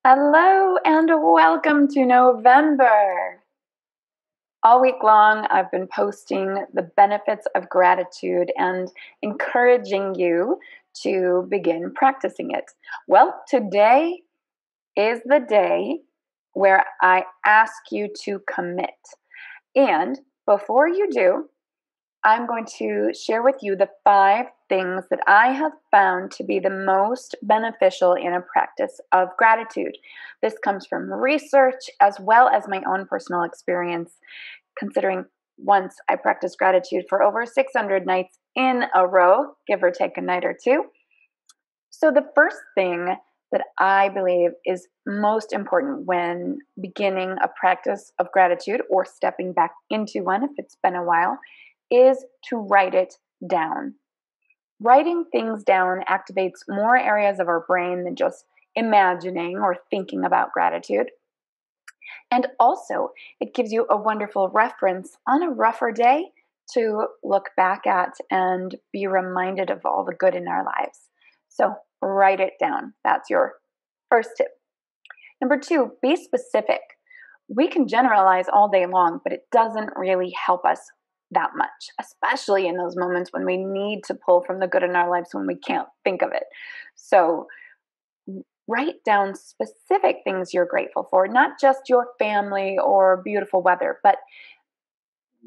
Hello and welcome to November. All week long, I've been posting the benefits of gratitude and encouraging you to begin practicing it. Well, today is the day where I ask you to commit. And before you do, I'm going to share with you the 5 things that I have found to be the most beneficial in a practice of gratitude. This comes from research as well as my own personal experience, considering once I practiced gratitude for over 600 nights in a row, give or take a night or two. So, the first thing that I believe is most important when beginning a practice of gratitude or stepping back into one if it's been a while is to write it down. Writing things down activates more areas of our brain than just imagining or thinking about gratitude. And also, it gives you a wonderful reference on a rougher day to look back at and be reminded of all the good in our lives. So, write it down. That's your first tip. Number 2, be specific. We can generalize all day long, but it doesn't really help us that much, especially in those moments when we need to pull from the good in our lives when we can't think of it. So, write down specific things you're grateful for, not just your family or beautiful weather, but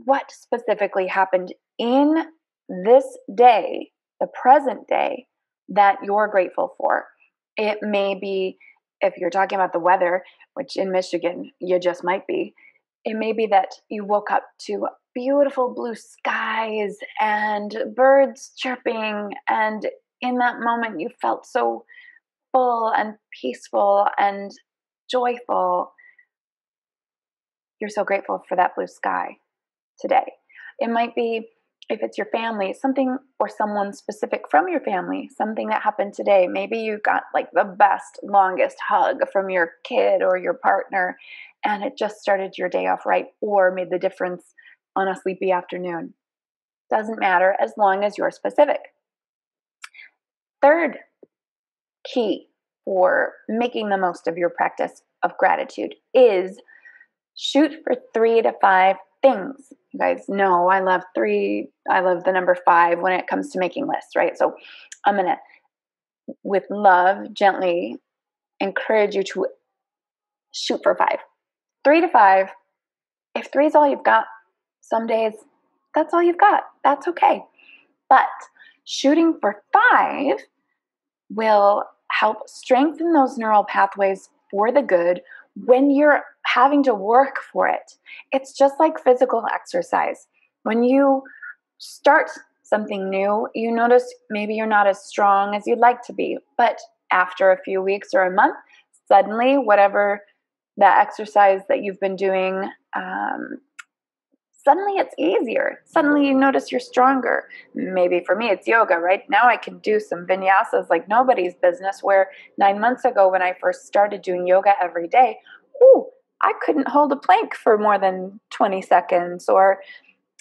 what specifically happened in this day, the present day, that you're grateful for. It may be, if you're talking about the weather, which in Michigan you just might be, it may be that you woke up to beautiful blue skies and birds chirping, and in that moment you felt so full and peaceful and joyful. You're so grateful for that blue sky today. It might be, if it's your family, something or someone specific from your family, something that happened today. Maybe you got like the best, longest hug from your kid or your partner, and it just started your day off right or made the difference on a sleepy afternoon. Doesn't matter as long as you're specific. Third key for making the most of your practice of gratitude is shoot for 3 to 5 things. You guys know I love the number 5 when it comes to making lists, right? So I'm going to, with love, gently encourage you to shoot for 5. 3 to 5. If 3 is all you've got, some days that's all you've got. That's okay. But shooting for 5 will help strengthen those neural pathways for the good when you're having to work for it. It's just like physical exercise. When you start something new, you notice maybe you're not as strong as you'd like to be. But after a few weeks or a month, suddenly, whatever that exercise that you've been doing, suddenly it's easier. Suddenly you notice you're stronger. Maybe for me, it's yoga, right? Now I can do some vinyasas like nobody's business, where 9 months ago when I first started doing yoga every day, I couldn't hold a plank for more than 20 seconds or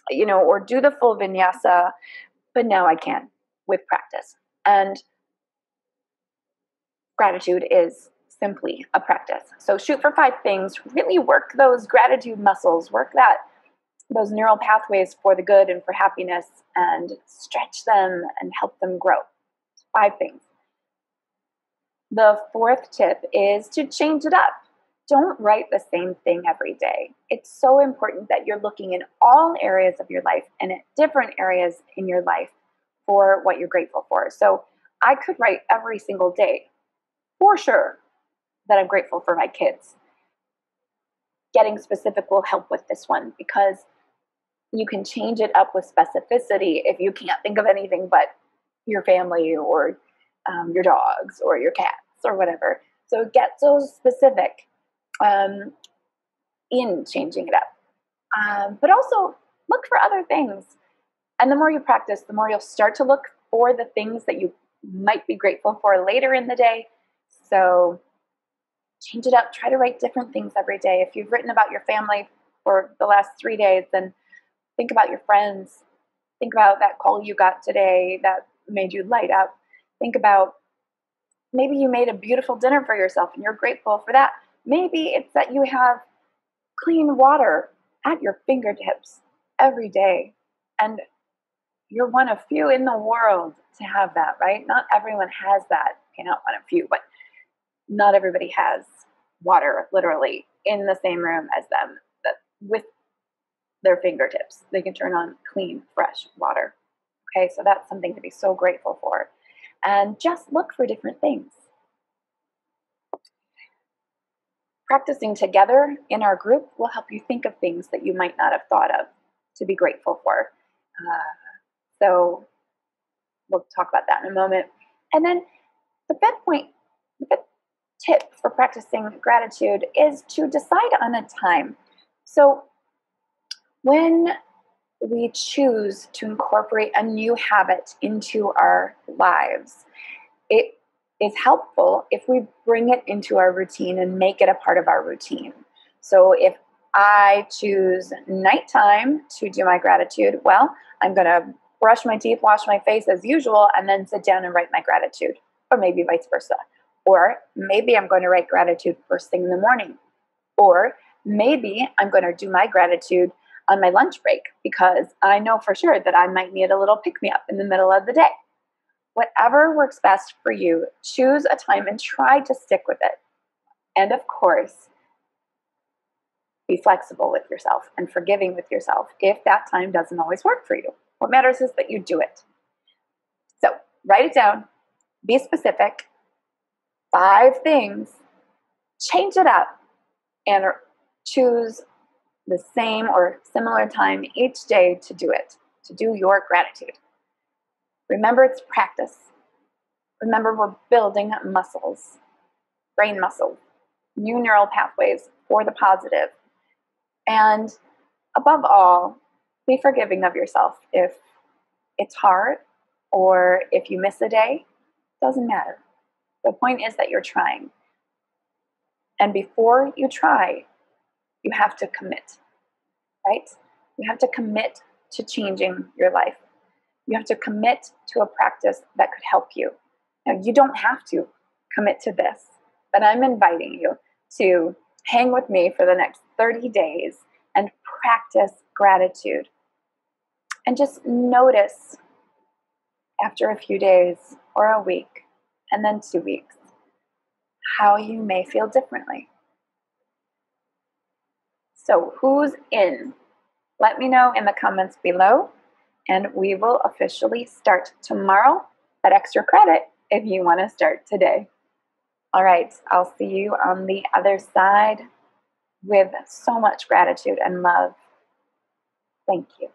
do the full vinyasa, but now I can with practice. And gratitude is simply a practice. So shoot for 5 things, really work those gratitude muscles, work those neural pathways for the good and for happiness, and stretch them and help them grow. 5 things. The 4th tip is to change it up. Don't write the same thing every day. It's so important that you're looking in all areas of your life and at different areas in your life for what you're grateful for. So I could write every single day, for sure, that I'm grateful for my kids. Getting specific will help with this one, because you can change it up with specificity if you can't think of anything but your family or your dogs or your cats or whatever. So get so specific in changing it up. But also look for other things. And the more you practice, the more you'll start to look for the things that you might be grateful for later in the day. So change it up. Try to write different things every day. If you've written about your family for the last 3 days, then think about your friends. Think about that call you got today that made you light up. Think about, maybe you made a beautiful dinner for yourself and you're grateful for that. Maybe it's that you have clean water at your fingertips every day. And you're one of few in the world to have that, right? Not everyone has that. Okay, not one of few, but not everybody has water literally in the same room as them that with their fingertips. They can turn on clean, fresh water. Okay, so that's something to be so grateful for. And just look for different things. Practicing together in our group will help you think of things that you might not have thought of to be grateful for. So we'll talk about that in a moment. And then the fifth tip for practicing gratitude is to decide on a time. So when we choose to incorporate a new habit into our lives, it is helpful if we bring it into our routine and make it a part of our routine. So if I choose nighttime to do my gratitude, well, I'm going to brush my teeth, wash my face as usual, and then sit down and write my gratitude, or maybe vice versa. Or maybe I'm going to write gratitude first thing in the morning. Or maybe I'm going to do my gratitude on my lunch break because I know for sure that I might need a little pick-me-up in the middle of the day. Whatever works best for you, choose a time and try to stick with it. And of course, be flexible with yourself and forgiving with yourself if that time doesn't always work for you. What matters is that you do it. So write it down, be specific, 5 things, change it up, and choose the same or similar time each day to do it, to do your gratitude. Remember, it's practice. Remember, we're building muscles, brain muscles, new neural pathways for the positive. And above all, be forgiving of yourself if it's hard or if you miss a day. Doesn't matter. The point is that you're trying. And before you try, you have to commit, right? You have to commit to changing your life. You have to commit to a practice that could help you. Now, you don't have to commit to this, but I'm inviting you to hang with me for the next 30 days and practice gratitude. And just notice after a few days or a week and then 2 weeks how you may feel differently. So who's in? Let me know in the comments below, and we will officially start tomorrow at extra credit if you want to start today. All right, I'll see you on the other side with so much gratitude and love. Thank you.